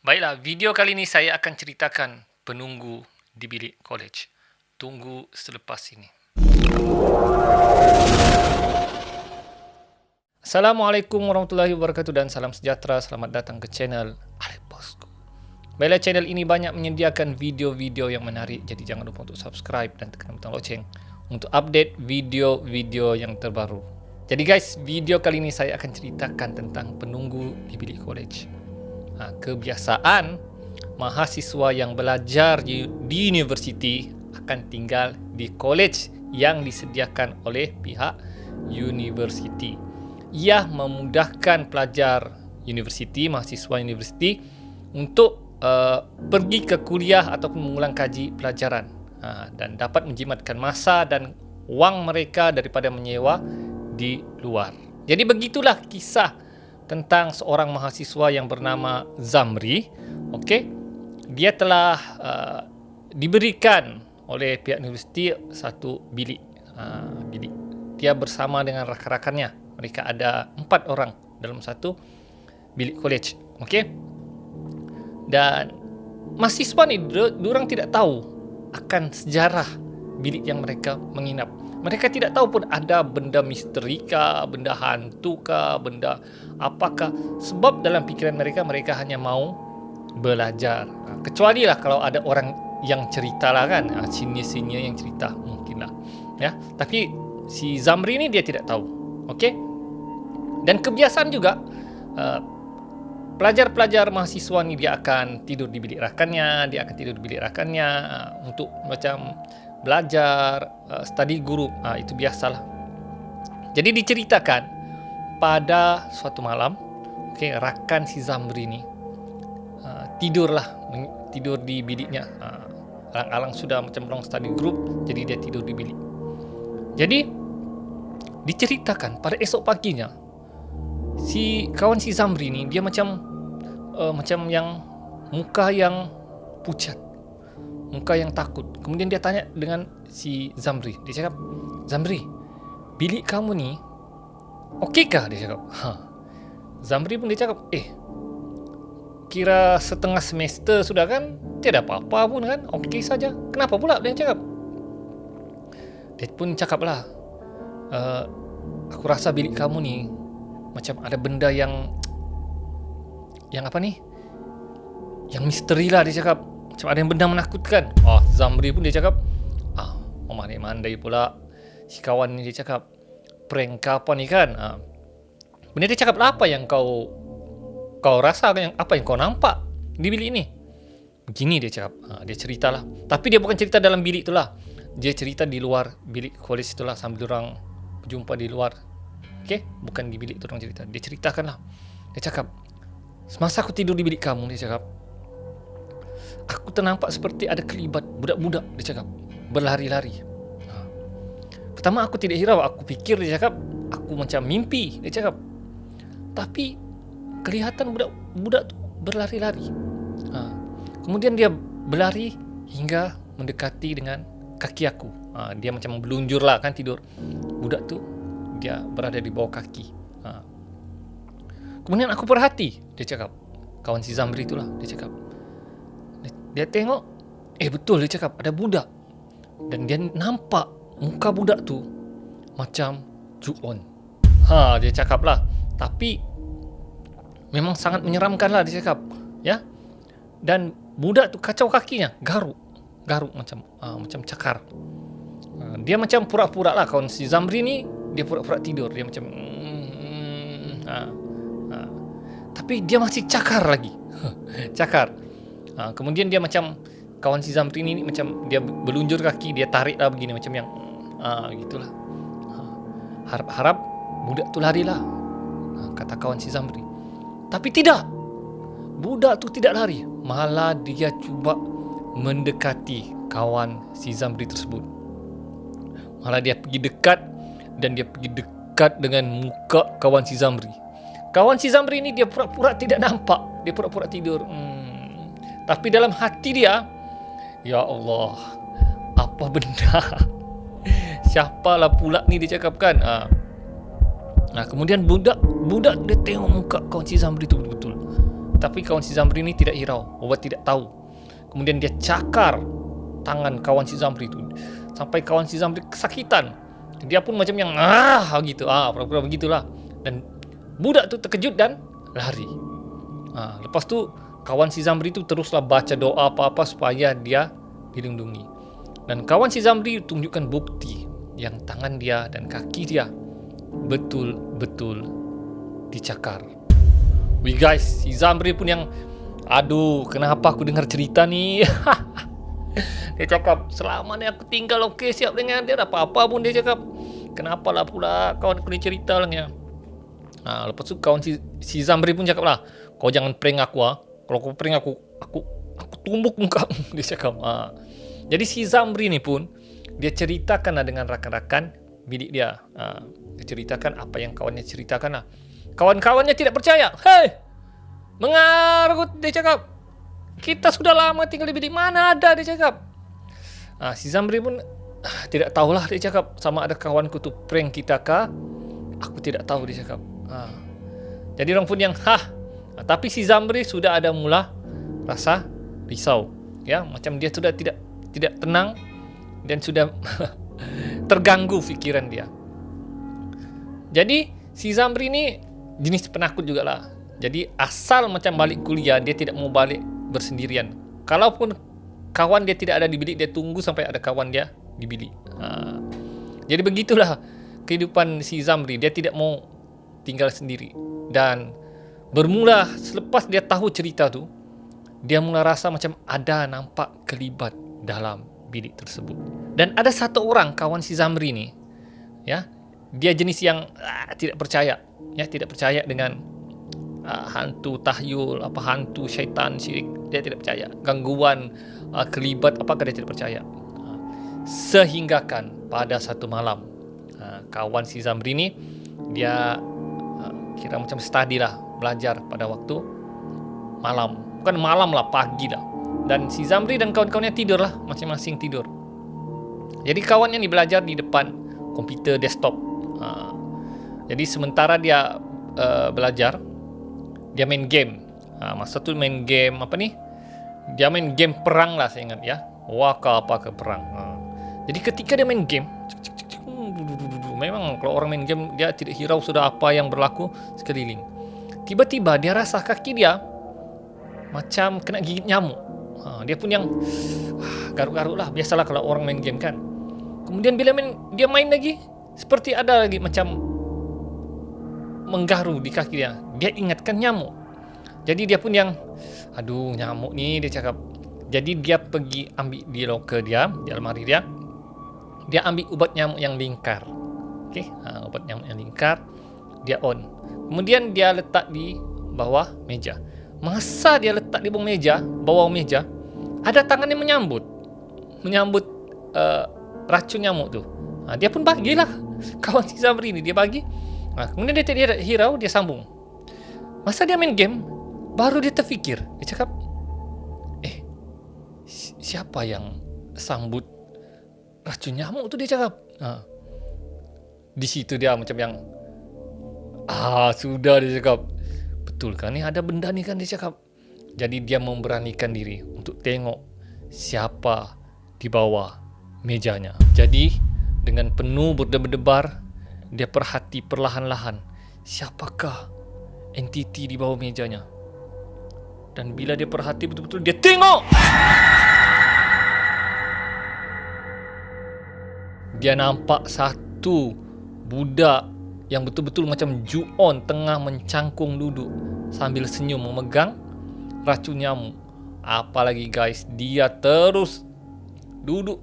Baiklah, video kali ini saya akan ceritakan penunggu di bilik college. Tunggu selepas ini. Assalamualaikum warahmatullahi wabarakatuh dan salam sejahtera. Selamat datang ke channel Alif Bosku. Baiklah, channel ini banyak menyediakan video-video yang menarik. Jadi jangan lupa untuk subscribe dan tekan butang loceng untuk update video-video yang terbaru. Jadi guys, video kali ini saya akan ceritakan tentang penunggu di bilik college. Kebiasaan mahasiswa yang belajar di universiti akan tinggal di college yang disediakan oleh pihak universiti. Ia memudahkan pelajar universiti, mahasiswa universiti untuk pergi ke kuliah ataupun mengulang kaji pelajaran dan dapat menjimatkan masa dan wang mereka daripada menyewa di luar. Jadi begitulah kisah tentang seorang mahasiswa yang bernama Zamri. Okey, dia telah diberikan oleh pihak universiti satu bilik. Dia bersama dengan rakan-rakannya. Mereka ada 4 orang dalam satu bilik college. Okey, dan mahasiswa ni diorang tidak tahu akan sejarah bilik yang mereka menginap. Mereka tidak tahu pun ada benda misteri kah, benda hantu kah, benda apakah. Sebab dalam fikiran mereka, mereka hanya mau belajar. Kecuali lah kalau ada orang yang cerita lah kan, senior-senior yang cerita mungkin lah. Ya, tapi si Zamri ni dia tidak tahu. Okey. Dan kebiasaan juga pelajar-pelajar mahasiswa ni dia akan tidur di bilik rakannya, untuk macam belajar, study group, itu biasalah. Jadi diceritakan pada suatu malam, rakan si Zamri ni tidur di biliknya. Alang-alang sudah macam orang study group, jadi dia tidur di bilik. Jadi diceritakan pada esok paginya, si kawan si Zamri ni dia macam yang muka yang pucat, muka yang takut. Kemudian dia tanya dengan si Zamri. Dia cakap, "Zamri, bilik kamu ni okey-kah?" Dia cakap. Zamri pun dia cakap, kira setengah semester sudah kan, tiada apa-apa pun kan, okey saja. Kenapa pula? Dia cakap. Dia pun cakaplah, "Aku rasa bilik kamu ni macam ada benda yang apa ni? Yang misteri lah," dia cakap. Macam ada yang benda menakutkan. Zamri pun dia cakap, mandai pula si kawan ni. Dia cakap, prank ke apa ni kan? Benda dia cakap lah, apa yang kau rasa, apa yang kau nampak di bilik ni? Begini dia cakap. Dia ceritalah. Tapi dia bukan cerita dalam bilik itulah. Dia cerita di luar bilik college itulah, sambil orang berjumpa di luar. Okey, bukan di bilik tu orang cerita. Dia ceritakanlah. Dia cakap, "Semasa aku tidur di bilik kamu," dia cakap, "aku ternampak seperti ada kelibat budak-budak," dia cakap, "berlari-lari. Pertama aku tidak hirau, aku fikir," dia cakap, "aku macam mimpi," dia cakap. "Tapi kelihatan budak-budak tu berlari-lari. Kemudian dia berlari hingga mendekati dengan kaki aku." Dia macam belunjur lah kan tidur. Budak tu dia berada di bawah kaki. Kemudian aku perhati," dia cakap. Kawan si Zamri itulah, dia cakap. Dia tengok, betul dia cakap, ada budak. Dan dia nampak muka budak tu macam Ju-on. Dia cakap lah. Tapi memang sangat menyeramkan lah, dia cakap. Ya. Dan budak tu kacau kakinya, garuk macam cakar. Dia macam pura-pura lah, kawan si Zamri ni dia pura-pura tidur. Dia macam tapi dia masih cakar lagi. Cakar. Kemudian dia macam, kawan si Zamri ni macam dia belunjur kaki, dia tarik lah begini macam yang gitulah. Harap-harap budak tu larilah, kata kawan si Zamri. Tapi tidak. Budak tu tidak lari, malah dia cuba mendekati kawan si Zamri tersebut. Malah dia pergi dekat, dan dia pergi dekat dengan muka kawan si Zamri. Kawan si Zamri ni dia pura-pura tidak nampak, dia pura-pura tidur. Tapi dalam hati dia, ya Allah, apa benda? Siapalah pula ni, dia cakapkan. Kemudian budak dia tengok muka kawan si Zamri tu betul-betul. Tapi kawan si Zamri ni tidak hirau, buat tidak tahu. Kemudian dia cakar tangan kawan si Zamri itu sampai kawan si Zamri kesakitan. Dia pun macam yang gitu, pura-pura begitulah. Dan budak tu terkejut dan lari. Lepas tu kawan si Zamri tu teruslah baca doa apa-apa supaya dia dilindungi. Dan kawan si Zamri tunjukkan bukti yang tangan dia dan kaki dia betul-betul dicakar. Wih guys, si Zamri pun yang, aduh, kenapa aku dengar cerita ni? Dia cakap, selama ni aku tinggal okey siap dengan dia, apa-apa pun dia cakap. Kenapalah pula kawan aku ni cerita lah ni. Lepas tu kawan si Zamri pun cakap lah, kau jangan prank aku . Kalau kau prank aku tumbuk muka. Dia cakap. Jadi si Zamri ni pun dia ceritakan dengan rakan-rakan bilik dia. Dia ceritakan apa yang kawannya ceritakan lah. Kawan-kawannya tidak percaya. Hei, mengarut, dia cakap. Kita sudah lama tinggal di bilik, mana ada, dia cakap. Si Zamri pun tidak tahulah, dia cakap, sama ada kawanku tu prank kita kah? Aku tidak tahu, dia cakap. Jadi orang pun yang tapi si Zamri sudah ada mula rasa risau, ya, macam dia sudah tidak tenang dan sudah terganggu fikiran dia. Jadi si Zamri ni jenis penakut jugalah. Jadi asal macam balik kuliah, dia tidak mau balik bersendirian. Kalaupun kawan dia tidak ada di bilik, dia tunggu sampai ada kawan dia di bilik. Jadi begitulah kehidupan si Zamri. Dia tidak mau tinggal sendiri. Dan bermula selepas dia tahu cerita tu, dia mula rasa macam ada nampak kelibat dalam bilik tersebut. Dan ada satu orang kawan si Zamri ni, ya, dia jenis yang tidak percaya, ya, tidak percaya dengan hantu tahyul, hantu syaitan syirik. Dia tidak percaya gangguan, kelibat apakah, dia tidak percaya. Sehinggakan pada satu malam, kawan si Zamri ni dia kira macam study lah, belajar pada waktu malam, bukan malam lah, pagi lah. Dan si Zamri dan kawan-kawannya tidur lah, masing-masing tidur. Jadi kawannya ni belajar di depan komputer desktop. Jadi sementara dia belajar, dia main game. Masa tu main game apa ni? Dia main game perang lah, saya ingat ya. Apa ke perang. Jadi ketika dia main game, memang kalau orang main game dia tidak hirau sudah apa yang berlaku sekeliling. Tiba-tiba dia rasa kaki dia macam kena gigit nyamuk. Dia pun yang garuk-garuk lah, biasalah kalau orang main game kan. Kemudian bila dia main lagi, seperti ada lagi macam menggaru di kaki dia. Dia ingatkan nyamuk. Jadi dia pun yang, aduh, nyamuk ni, dia cakap. Jadi dia pergi ambil di loker dia, di almari dia. Dia ambil ubat nyamuk yang lingkar. Okey, ubat nyamuk yang lingkar dia on. Kemudian dia letak di bawah meja. Masa dia letak di bawah meja, ada tangan yang menyambut racun nyamuk tu. Dia pun bagilah kawan si Zamri ni, dia bagi. Kemudian dia tidak hirau, dia sambung. Masa dia main game, baru dia terfikir. Dia cakap, siapa yang sambut racun nyamuk tu, dia cakap. Di situ dia macam yang, sudah, dia cakap. Betul kan ni, ada benda ni kan, dia cakap. Jadi dia memberanikan diri untuk tengok siapa di bawah mejanya. Jadi dengan penuh berdebar-debar, dia perhati perlahan-lahan siapakah entiti di bawah mejanya. Dan bila dia perhati betul-betul, dia tengok. Dia nampak satu budak yang betul-betul macam Ju-on tengah mencangkung duduk sambil senyum memegang racun nyamuk. Apalagi guys, dia terus duduk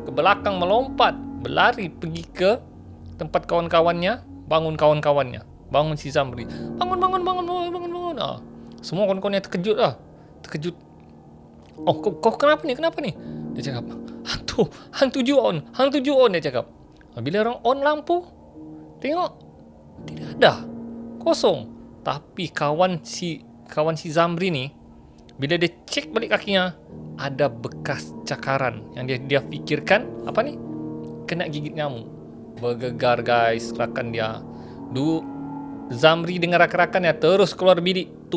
ke belakang, melompat, berlari pergi ke tempat kawan-kawannya, bangun kawan-kawannya, bangun si Zamri, bangun. Semua kawan-kawannya terkejut. Kau kenapa ni? Dia cakap, hantu Ju-on, dia cakap. Bila orang on lampu, tengok tidak ada, kosong. Tapi kawan si Zamri ni, bila dia cek balik kakinya, ada bekas cakaran yang dia fikirkan apa ni, kena gigit nyamuk. Bergegar guys rakan dia. Zamri dengan rakan-rakannya terus keluar bilik,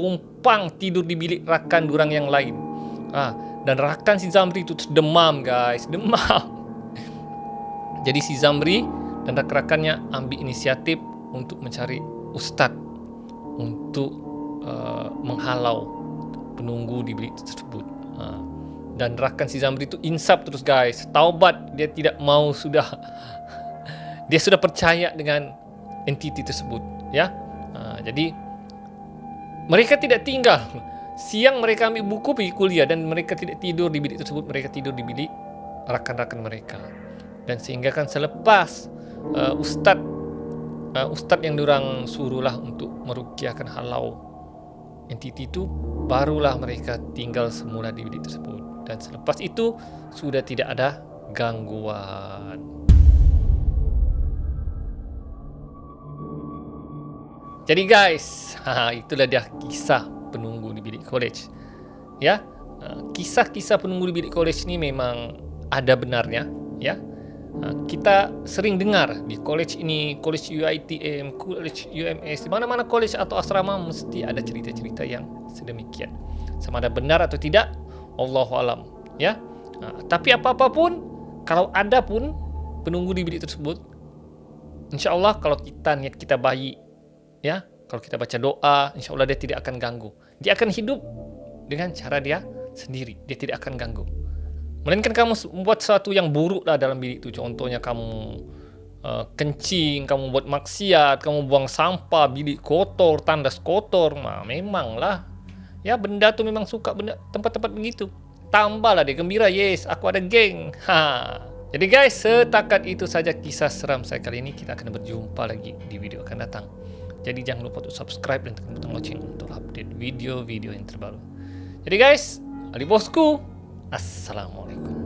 numpang tidur di bilik rakan durang yang lain. Dan rakan si Zamri itu demam guys, demam. Jadi si Zamri dan rakan-rakannya ambil inisiatif untuk mencari ustaz untuk menghalau penunggu di bilik tersebut. Dan rakan si Zamri itu insaf terus guys, taubat, dia tidak mau sudah. Dia sudah percaya dengan entiti tersebut, ya. Jadi mereka tidak tinggal. Siang mereka ambil buku pergi kuliah dan mereka tidak tidur di bilik tersebut, mereka tidur di bilik rakan-rakan mereka. Dan sehingga kan selepas ustaz yang diorang suruhlah untuk meruqyahkan halau entiti itu, barulah mereka tinggal semula di bilik tersebut. Dan selepas itu sudah tidak ada gangguan. Jadi guys, itulah dia kisah penunggu di bilik college. Ya, kisah-kisah penunggu di bilik college ini memang ada benarnya, ya. Kita sering dengar di college ini, college UiTM, college UMS, di mana-mana college atau asrama mesti ada cerita-cerita yang sedemikian. Sama ada benar atau tidak, Allahu alam, ya. Tapi apa-apapun, kalau ada pun penunggu di bilik tersebut, insya Allah kalau niat kita baik, ya, kalau kita baca doa, insya Allah dia tidak akan ganggu. Dia akan hidup dengan cara dia sendiri, dia tidak akan ganggu. Melainkan kamu membuat sesuatu yang buruk lah dalam bilik itu. Contohnya kamu kencing, kamu buat maksiat, kamu buang sampah, bilik kotor, tandas kotor. Memanglah, ya, benda tu memang suka benda tempat-tempat begitu. Tambahlah dia gembira, yes, aku ada geng. Jadi guys, setakat itu saja kisah seram saya kali ini. Kita akan berjumpa lagi di video akan datang. Jadi jangan lupa untuk subscribe dan tekan butang lonceng untuk update video-video yang terbaru. Jadi guys, Ali bosku, assalamualaikum.